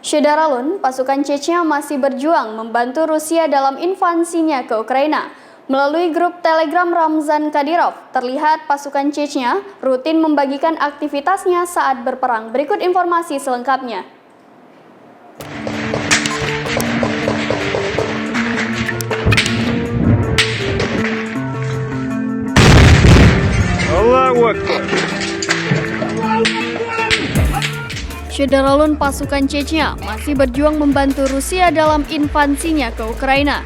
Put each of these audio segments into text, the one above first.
Syederalun, pasukan Chechnya masih berjuang membantu Rusia dalam invasinya ke Ukraina. Melalui grup Telegram Ramzan Kadyrov, terlihat pasukan Chechnya rutin membagikan aktivitasnya saat berperang. Berikut informasi selengkapnya. Allahu Akbar. Syederalun, pasukan Chechnya masih berjuang membantu Rusia dalam invasinya ke Ukraina.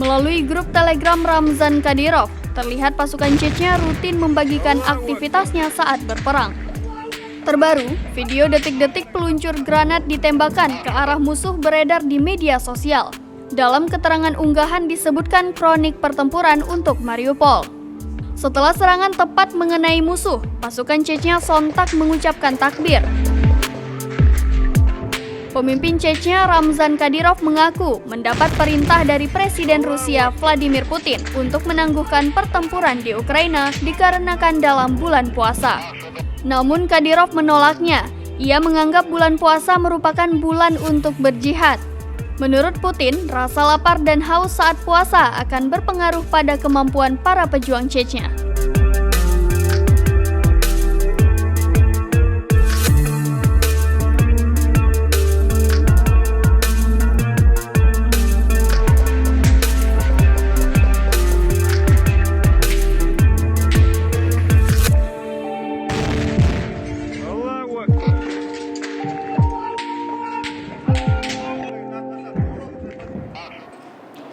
Melalui grup Telegram Ramzan Kadyrov, terlihat pasukan Chechnya rutin membagikan aktivitasnya saat berperang. Terbaru, video detik-detik peluncur granat ditembakkan ke arah musuh beredar di media sosial. Dalam keterangan unggahan disebutkan kronik pertempuran untuk Mariupol. Setelah serangan tepat mengenai musuh, pasukan Chechnya sontak mengucapkan takbir. Pemimpin Chechnya Ramzan Kadyrov mengaku mendapat perintah dari Presiden Rusia Vladimir Putin untuk menangguhkan pertempuran di Ukraina dikarenakan dalam bulan puasa. Namun Kadyrov menolaknya. Ia menganggap bulan puasa merupakan bulan untuk berjihad. Menurut Putin, rasa lapar dan haus saat puasa akan berpengaruh pada kemampuan para pejuang Chechnya.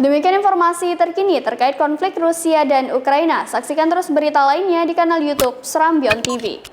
Demikian informasi terkini terkait konflik Rusia dan Ukraina. Saksikan terus berita lainnya di kanal YouTube Serambion TV.